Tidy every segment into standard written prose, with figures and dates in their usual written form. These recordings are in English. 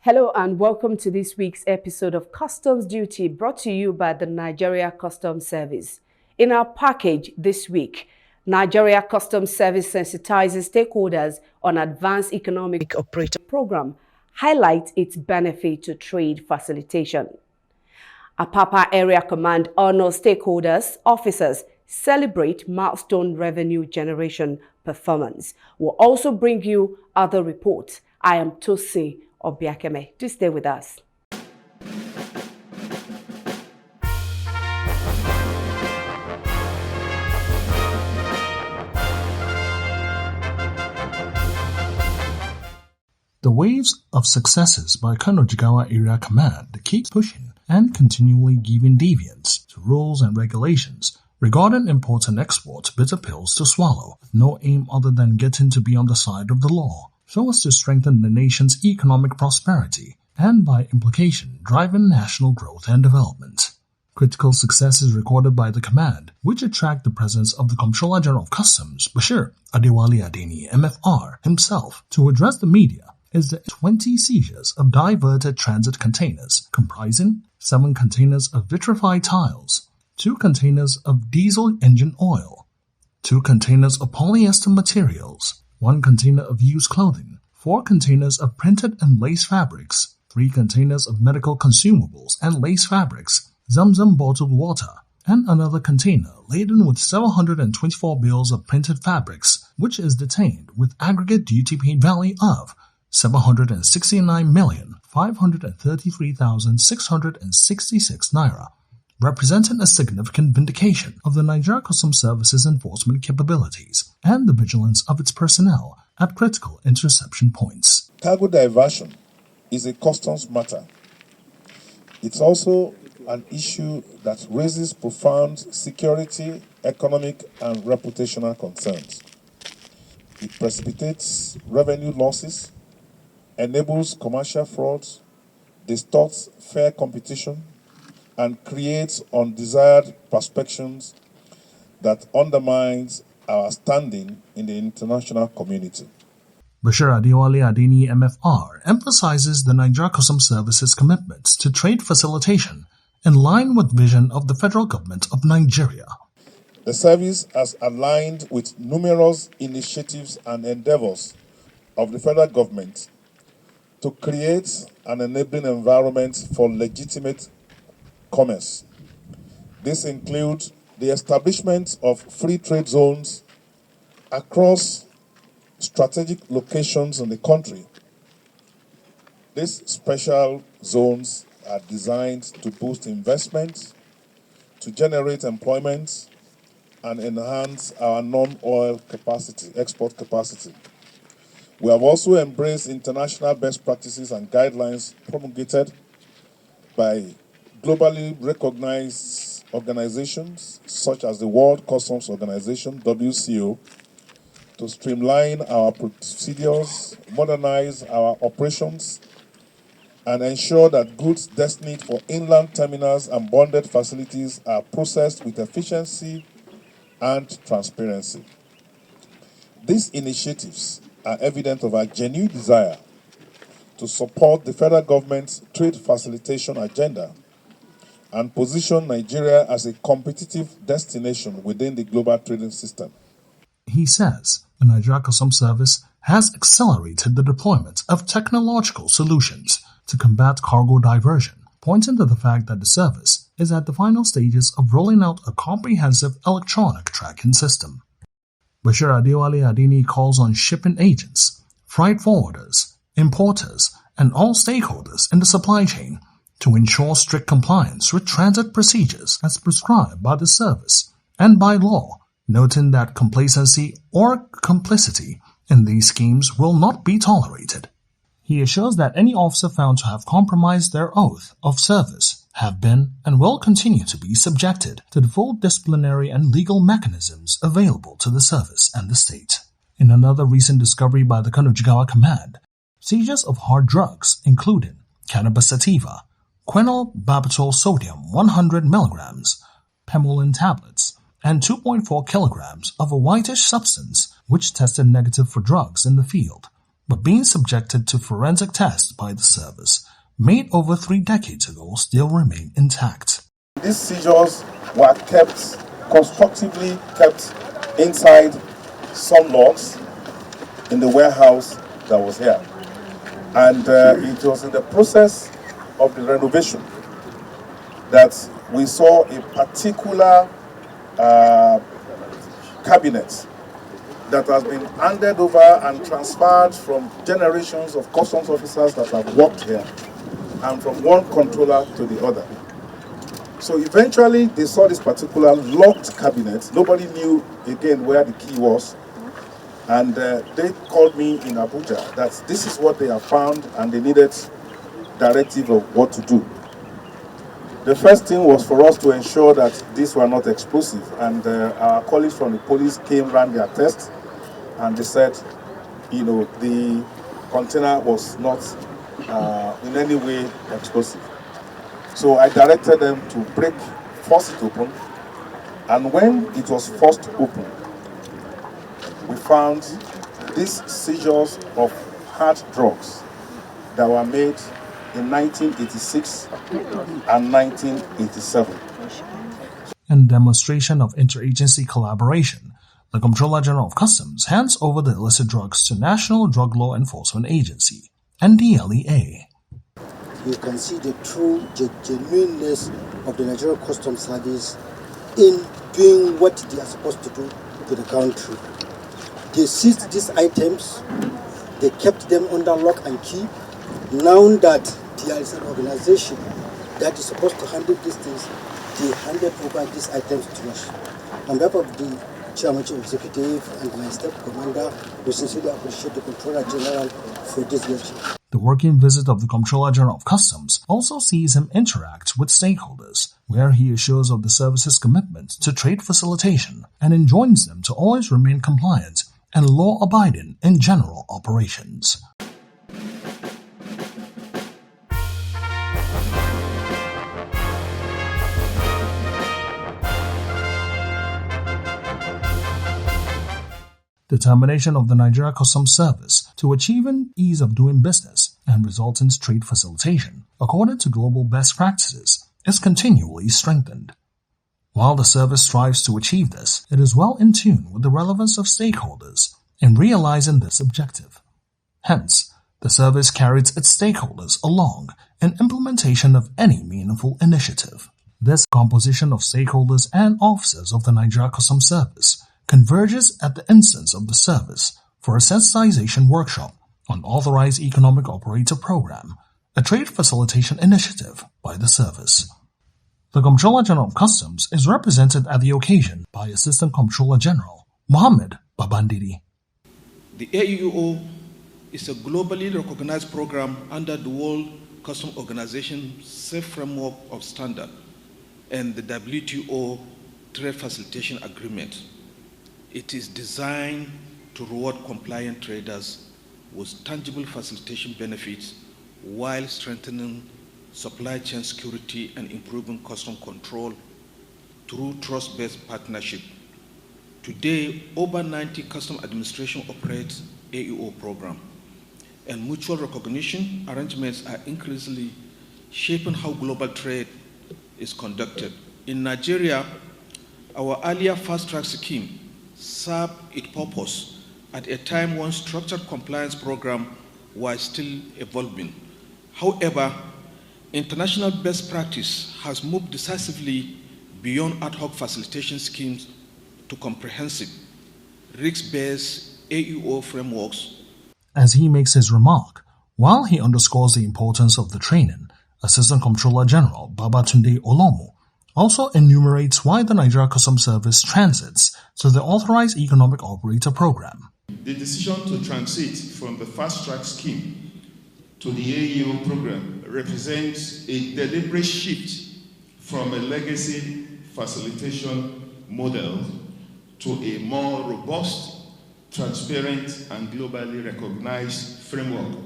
Hello and welcome to this week's episode of Customs Duty brought to you by the Nigeria Customs Service. In our package this week, Nigeria Customs Service sensitizes stakeholders on Advanced Economic Operator Program, highlights its benefit to trade facilitation. Apapa Area Command honors stakeholders, officers, celebrate milestone revenue generation performance. We'll also bring you other reports. I am Tosi Obiakeme. Do stay with us. The waves of successes by Kano Jigawa Area Command keep pushing and continually giving deviance to rules and regulations regarding import and export bitter pills to swallow, with no aim other than getting to be on the side of the law, so as to strengthen the nation's economic prosperity and, by implication, driving national growth and development. Critical successes recorded by the command, which attract the presence of the Comptroller General of Customs, Bashir Adewale Adeni, MFR, himself, to address the media, is the 20 seizures of diverted transit containers, comprising 7 containers of vitrified tiles, 2 containers of diesel engine oil, 2 containers of polyester materials, 1 container of used clothing, 4 containers of printed and lace fabrics, 3 containers of medical consumables and lace fabrics, Zamzam bottled water, and another container laden with 724 bills of printed fabrics, which is detained with aggregate duty paid value of 769,533,666 naira, representing a significant vindication of the Nigeria Customs Service's enforcement capabilities and the vigilance of its personnel at critical interception points. Cargo diversion is a customs matter. It's also an issue that raises profound security, economic, and reputational concerns. It precipitates revenue losses, enables commercial frauds, distorts fair competition, and creates undesired perceptions that undermines our standing in the international community. Bashir Adewale Adeni, MFR, emphasizes the Nigeria Customs Service's commitments to trade facilitation in line with vision of the federal government of Nigeria. The service has aligned with numerous initiatives and endeavors of the federal government to create an enabling environment for legitimate commerce. This includes the establishment of free trade zones across strategic locations in the country. These special zones are designed to boost investment, to generate employment, and enhance our non-oil capacity, export capacity. We have also embraced international best practices and guidelines promulgated by globally recognized organizations such as the World Customs Organization, WCO, to streamline our procedures, modernize our operations, and ensure that goods destined for inland terminals and bonded facilities are processed with efficiency and transparency. These initiatives are evident of our genuine desire to support the federal government's trade facilitation agenda and position Nigeria as a competitive destination within the global trading system. He says the Nigeria Customs Service has accelerated the deployment of technological solutions to combat cargo diversion, pointing to the fact that the service is at the final stages of rolling out a comprehensive electronic tracking system. Bashir Adewale Adeni calls on shipping agents, freight forwarders, importers, and all stakeholders in the supply chain to ensure strict compliance with transit procedures as prescribed by the service and by law, noting that complacency or complicity in these schemes will not be tolerated. He assures that any officer found to have compromised their oath of service have been and will continue to be subjected to the full disciplinary and legal mechanisms available to the service and the state. In another recent discovery by the Kano Jigawa Command, seizures of hard drugs including cannabis sativa, quinol barbital sodium 100 mg, pemolin tablets, and 2.4 kilograms of a whitish substance which tested negative for drugs in the field, but being subjected to forensic tests by the service, made over 3 decades ago, still remain intact. These seizures were constructively kept inside some logs in the warehouse that was here. And it was in the process of the renovation that we saw a particular cabinet that has been handed over and transferred from generations of customs officers that have worked here and from one controller to the other. So eventually they saw this particular locked cabinet. Nobody knew again where the key was. And they called me in Abuja that this is what they have found and they needed directive of what to do. The first thing was for us to ensure that these were not explosive, and our colleagues from the police came, ran their tests, and they said, the container was not in any way explosive. So I directed them to force it open, and when it was forced open, we found these seizures of hard drugs that were made in 1986 and 1987. In demonstration of interagency collaboration, the Comptroller General of Customs hands over the illicit drugs to National Drug Law Enforcement Agency, NDLEA. You can see the true genuineness of the Nigerian Customs Service in doing what they are supposed to do to the country. They seized these items, they kept them under lock and key. Now that there is an organization that is supposed to handle these things, they handed over these items to us. On behalf of the Chairman Chief Executive and my Staff Commander, we sincerely appreciate the Comptroller General for this gesture. The working visit of the Comptroller General of Customs also sees him interact with stakeholders, where he assures of the service's commitment to trade facilitation and enjoins them to always remain compliant and law-abiding in general operations. Determination of the Nigeria Customs Service to achieving ease of doing business and resultant trade facilitation, according to global best practices, is continually strengthened. While the service strives to achieve this, it is well in tune with the relevance of stakeholders in realizing this objective. Hence, the service carries its stakeholders along in implementation of any meaningful initiative. This composition of stakeholders and officers of the Nigeria Customs Service converges at the instance of the service for a sensitization workshop on Authorized Economic Operator Program, a trade facilitation initiative by the service. The Comptroller General of Customs is represented at the occasion by Assistant Comptroller General Mohammed Babandiri. The AEO is a globally recognized program under the World Customs Organization Safe Framework of Standard and the WTO Trade Facilitation Agreement. It is designed to reward compliant traders with tangible facilitation benefits while strengthening supply chain security and improving customs control through trust-based partnership. Today, over 90 customs administration operates AEO program, and mutual recognition arrangements are increasingly shaping how global trade is conducted. In Nigeria, our earlier fast-track scheme served its purpose at a time when structured compliance programs were still evolving. However, international best practice has moved decisively beyond ad hoc facilitation schemes to comprehensive, risk-based AEO frameworks. As he makes his remark, while he underscores the importance of the training, Assistant Comptroller General Babatunde Olomu also enumerates why the Nigeria Customs Service transits to the Authorized Economic Operator Program. The decision to transit from the fast-track scheme to the AEO program represents a deliberate shift from a legacy facilitation model to a more robust, transparent, and globally recognized framework.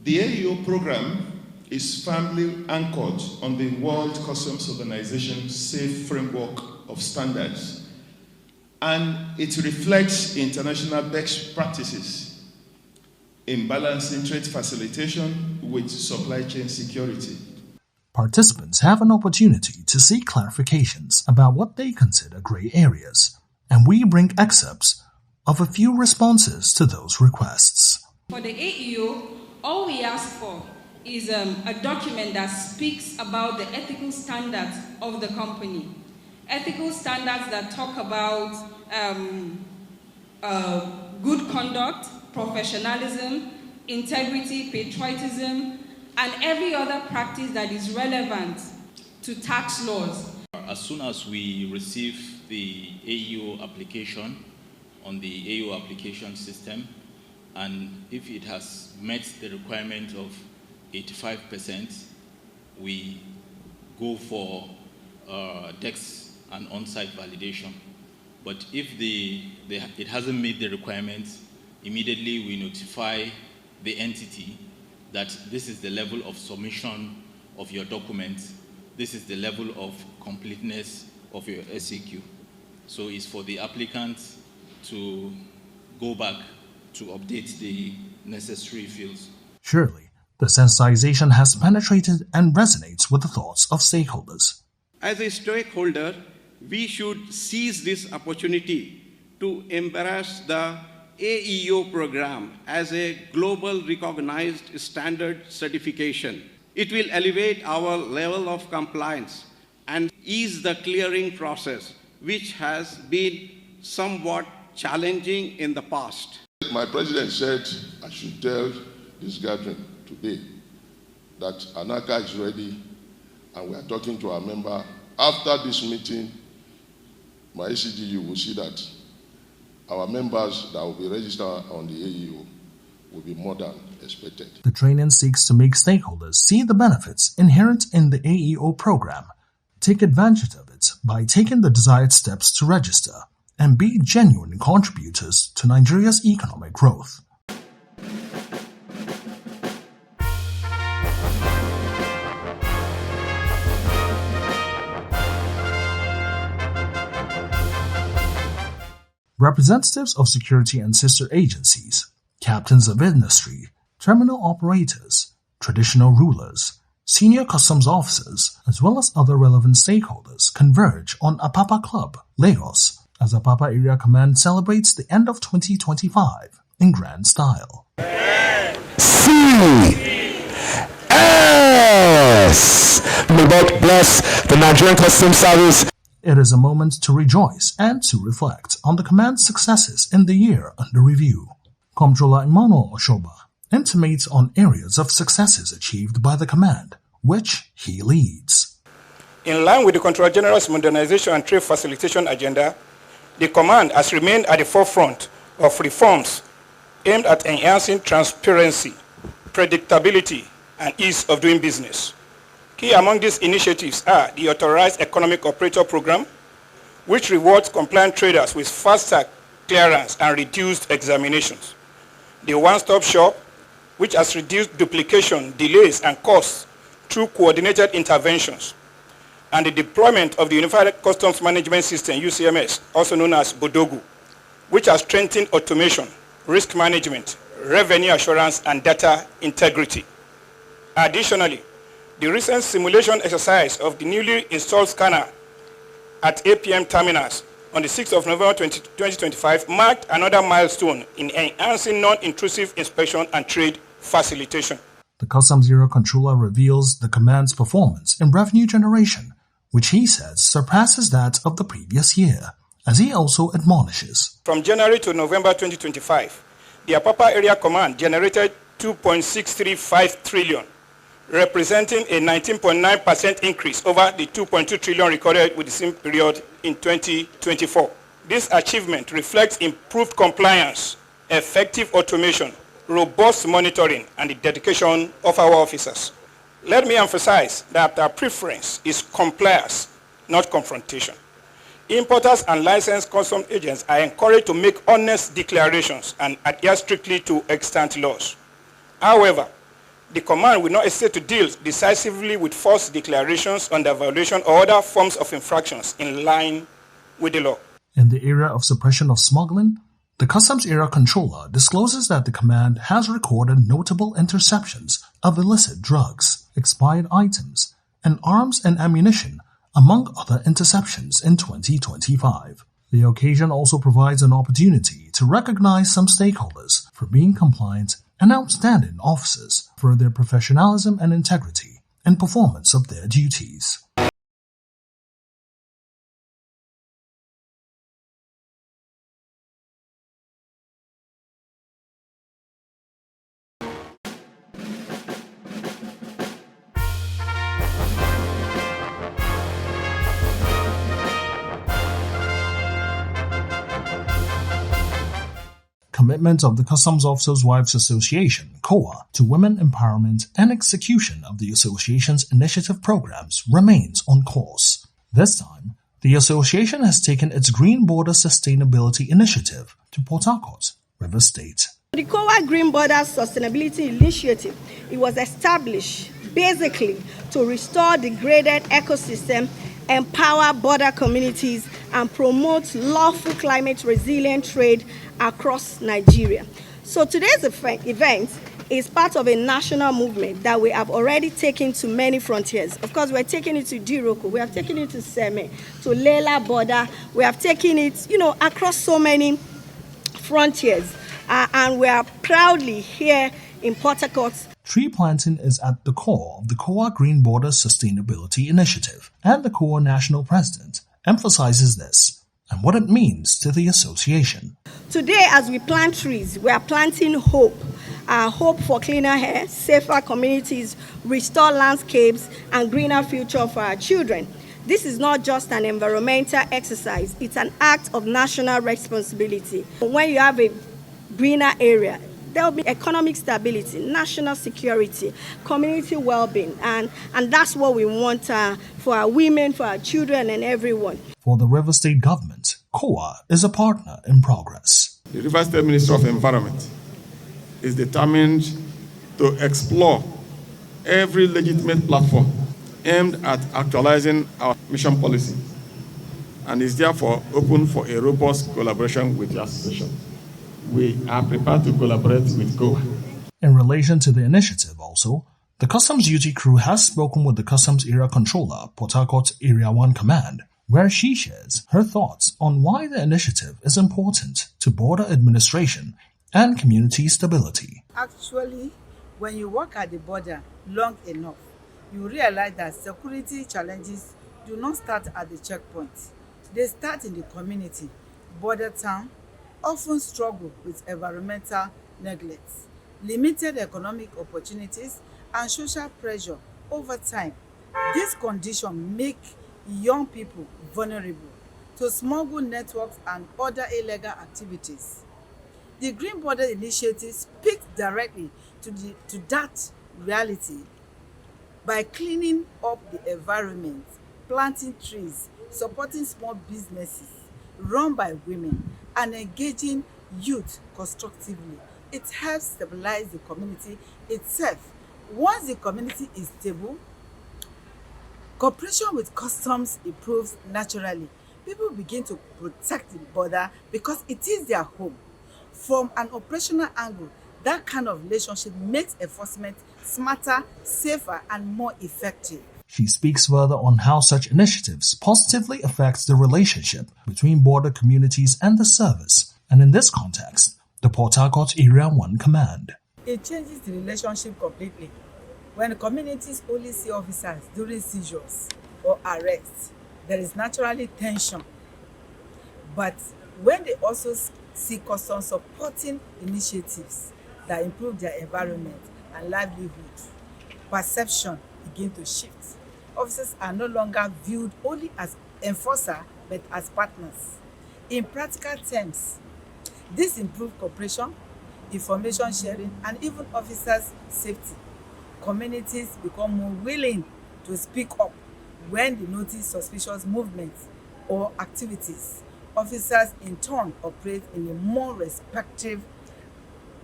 The AEO program is firmly anchored on the World Customs Organization Safe Framework of Standards, and it reflects international best practices in balancing trade facilitation with supply chain security. Participants have an opportunity to seek clarifications about what they consider gray areas, and we bring excerpts of a few responses to those requests. For the AEO, all we ask for is a document that speaks about the ethical standards of the company. Ethical standards that talk about good conduct, professionalism, integrity, patriotism, and every other practice that is relevant to tax laws. As soon as we receive the AEO application on the AEO application system, and if it has met the requirement of 85%, we go for DEX and on-site validation. But if it hasn't met the requirements, immediately we notify the entity that this is the level of submission of your documents, this is the level of completeness of your SAQ. So it's for the applicant to go back to update the necessary fields. Surely, the sensitization has penetrated and resonates with the thoughts of stakeholders. As a stakeholder, we should seize this opportunity to embrace the AEO program as a global recognized standard certification. It will elevate our level of compliance and ease the clearing process, which has been somewhat challenging in the past. My president said I should tell this gathering today that ANACA is ready and we are talking to our member. After this meeting, my ACGU will see that our members that will be registered on the AEO will be more than expected. The training seeks to make stakeholders see the benefits inherent in the AEO program, take advantage of it by taking the desired steps to register, and be genuine contributors to Nigeria's economic growth. Representatives of security and sister agencies, captains of industry, terminal operators, traditional rulers, senior customs officers, as well as other relevant stakeholders converge on Apapa Club, Lagos, as Apapa Area Command celebrates the end of 2025 in grand style. C-S! May God bless the Nigerian Customs Service. It is a moment to rejoice and to reflect on the command's successes in the year under review. Comptroller Emmanuel Oshoba intimates on areas of successes achieved by the command, which he leads. In line with the Comptroller General's modernization and trade facilitation agenda, the command has remained at the forefront of reforms aimed at enhancing transparency, predictability, and ease of doing business. Key among these initiatives are the Authorized Economic Operator Program, which rewards compliant traders with faster clearance and reduced examinations. The One-Stop Shop, which has reduced duplication, delays, and costs through coordinated interventions. And the deployment of the Unified Customs Management System, UCMS, also known as Bodogu, which has strengthened automation, risk management, revenue assurance, and data integrity. Additionally, the recent simulation exercise of the newly installed scanner at APM terminals on the 6th of November 2025 marked another milestone in enhancing non-intrusive inspection and trade facilitation. The Customs Bureau Controller reveals the command's performance in revenue generation, which he says surpasses that of the previous year, as he also admonishes. From January to November 2025, the Apapa Area Command generated 2.635 trillion, representing a 19.9% increase over the 2.2 trillion recorded with the same period in 2024. This achievement reflects improved compliance, effective automation, robust monitoring, and the dedication of our officers. Let me emphasize that our preference is compliance, not confrontation. Importers and licensed customs agents are encouraged to make honest declarations and adhere strictly to extant laws. However, the command will not hesitate to deal decisively with false declarations, under violation, or other forms of infractions in line with the law. In the area of suppression of smuggling, The Customs Area Controller discloses that the command has recorded notable interceptions of illicit drugs, expired items, and arms and ammunition, among other interceptions in 2025. The occasion also provides an opportunity to recognize some stakeholders for being compliant and outstanding officers for their professionalism and integrity and performance of their duties. Commitment of the Customs Officers' Wives Association, COA, to women empowerment and execution of the association's initiative programs remains on course. This time, the association has taken its Green Border Sustainability Initiative to Port Harcourt, Rivers State. The COA Green Border Sustainability Initiative, it was established basically to restore degraded ecosystem, empower border communities, and promote lawful climate resilient trade across Nigeria. So today's event is part of a national movement that we have already taken to many frontiers. Of course, we're taking it to Diroko, we have taken it to Seme, to Lela border, we have taken it, across so many frontiers. And we are proudly here in Port Harcourt. Tree planting is at the core of the COA Green Border Sustainability Initiative, and the COA National President emphasizes this and what it means to the association. Today, as we plant trees, we are planting hope. Hope for cleaner air, safer communities, restore landscapes, and greener future for our children. This is not just an environmental exercise, it's an act of national responsibility. When you have a greener area, there will be economic stability, national security, community well-being, and that's what we want for our women, for our children, and everyone. For the River State government, COA is a partner in progress. The River State Ministry of Environment is determined to explore every legitimate platform aimed at actualizing our mission policy and is therefore open for a robust collaboration with the association. We are prepared to collaborate with COA. In relation to the initiative also, the Customs Duty crew has spoken with the Customs Area Controller, Port Harcourt Area 1 Command, where she shares her thoughts on why the initiative is important to border administration and community stability. Actually, when you work at the border long enough, you realize that security challenges do not start at the checkpoint. They start in the community. Border town often struggle with environmental neglect, limited economic opportunities, and social pressure over time. This condition make young people vulnerable to smuggle networks and other illegal activities. The Green Border Initiative speaks directly to that reality by cleaning up the environment, planting trees, supporting small businesses run by women, and engaging youth constructively. It helps stabilize the community itself. Once the community is stable, cooperation with customs improves naturally. People begin to protect the border because it is their home. From an operational angle, that kind of relationship makes enforcement smarter, safer, and more effective. She speaks further on how such initiatives positively affect the relationship between border communities and the service, and in this context, the Port Harcourt Area 1 Command. It changes the relationship completely. When communities only see officers during seizures or arrests, there is naturally tension. But when they also see customs supporting initiatives that improve their environment and livelihood, perception begins to shift. Officers are no longer viewed only as enforcers, but as partners. In practical terms, this improves cooperation, information sharing, and even officers' safety. Communities become more willing to speak up when they notice suspicious movements or activities. Officers, in turn, operate in a more respectful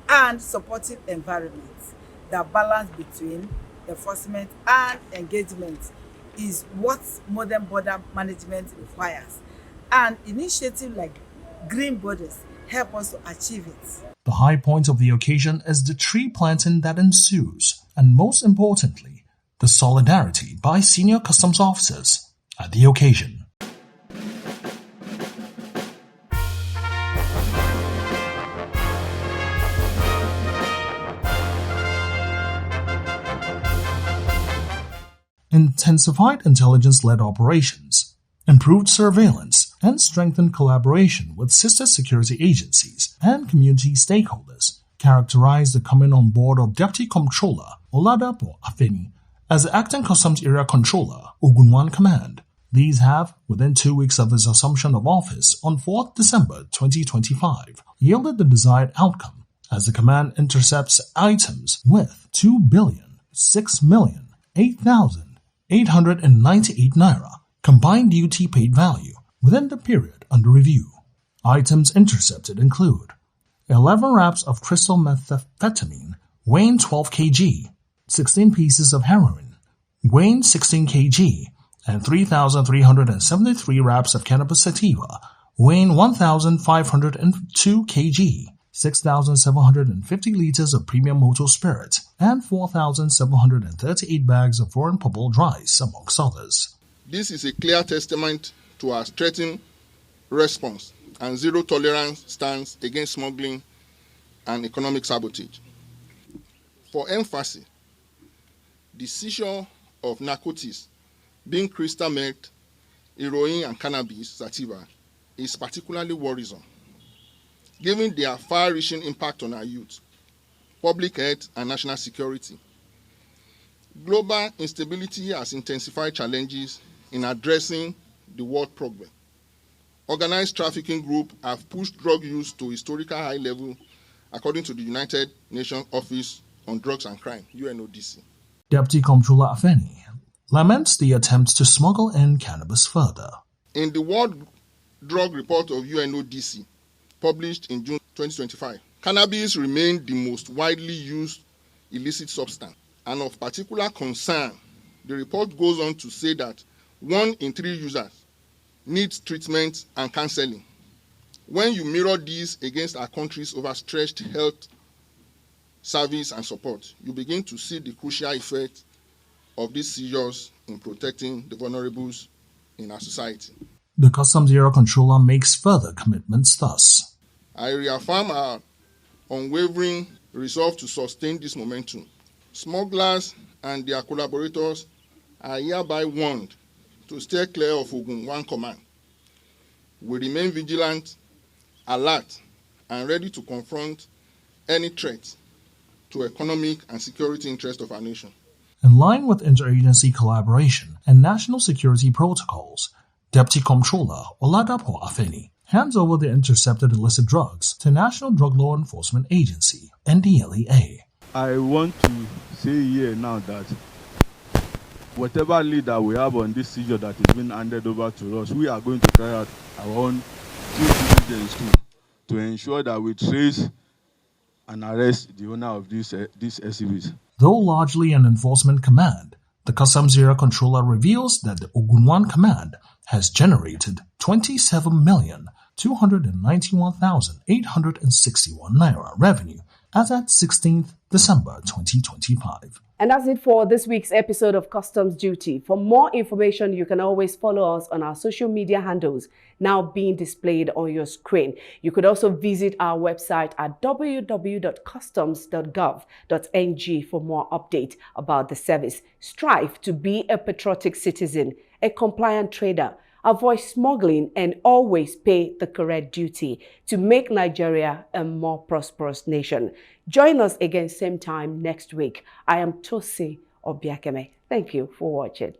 and supportive environment. The balance between enforcement and engagement is what modern border management requires. An initiative like Green Borders help us to achieve it. The high point of the occasion is the tree planting that ensues, and most importantly, the solidarity by senior customs officers at the occasion. Intensified intelligence-led operations, improved surveillance, and strengthened collaboration with sister security agencies and community stakeholders characterized the coming on board of Deputy Comptroller Oladapo Afeni as the Acting Customs Area Controller, Ogun 1 Command. These have, within 2 weeks of his assumption of office on 4th December 2025, yielded the desired outcome as the command intercepts items with 2,006,008,898 naira combined duty paid value within the period under review. Items intercepted include 11 wraps of crystal methamphetamine weighing 12 kg, 16 pieces of heroin weighing 16 kg, and 3,373 wraps of cannabis sativa weighing 1,502 kg, 6,750 liters of premium motor spirit, and 4,738 bags of foreign purple rice, amongst others. This is a clear testament to our strengthened response and zero tolerance stance against smuggling and economic sabotage. For emphasis, the seizure of narcotics, being crystal meth, heroin, and cannabis sativa, is particularly worrisome, given their far-reaching impact on our youth, public health, and national security. Global instability has intensified challenges in addressing the world problem. Organized trafficking groups have pushed drug use to historical high level, according to the United Nations Office on Drugs and Crime, UNODC. Deputy Comptroller Afeni laments the attempts to smuggle in cannabis further. In the World Drug Report of UNODC, published in June 2025, cannabis remained the most widely used illicit substance. And of particular concern, the report goes on to say that 1 in 3 users needs treatment and counseling. When you mirror these against our country's overstretched health service and support, you begin to see the crucial effect of these seizures in protecting the vulnerables in our society. The Customs Area Controller makes further commitments thus. I reaffirm our unwavering resolve to sustain this momentum. Smugglers and their collaborators are hereby warned to stay clear of Ogun 1 Command. We remain vigilant, alert, and ready to confront any threat to economic and security interests of our nation. In line with interagency collaboration and national security protocols, Deputy Comptroller Oladapo Afeni hands over the intercepted illicit drugs to National Drug Law Enforcement Agency, NDLEA. I want to say here now that whatever lead that we have on this seizure that is being handed over to us, we are going to carry out our own due diligence to ensure that we trace and arrest the owner of these SUVs. Though largely an enforcement command, the Customs Area Controller reveals that the Ogun 1 Command has generated 27,291,861 naira revenue as at 16th December 2025. And that's it for this week's episode of Customs Duty. For more information, you can always follow us on our social media handles now being displayed on your screen. You could also visit our website at www.customs.gov.ng for more updates about the service. Strive to be a patriotic citizen, a compliant trader, avoid smuggling, and always pay the correct duty to make Nigeria a more prosperous nation. Join us again same time next week. I am Tosi Obiakeme. Thank you for watching.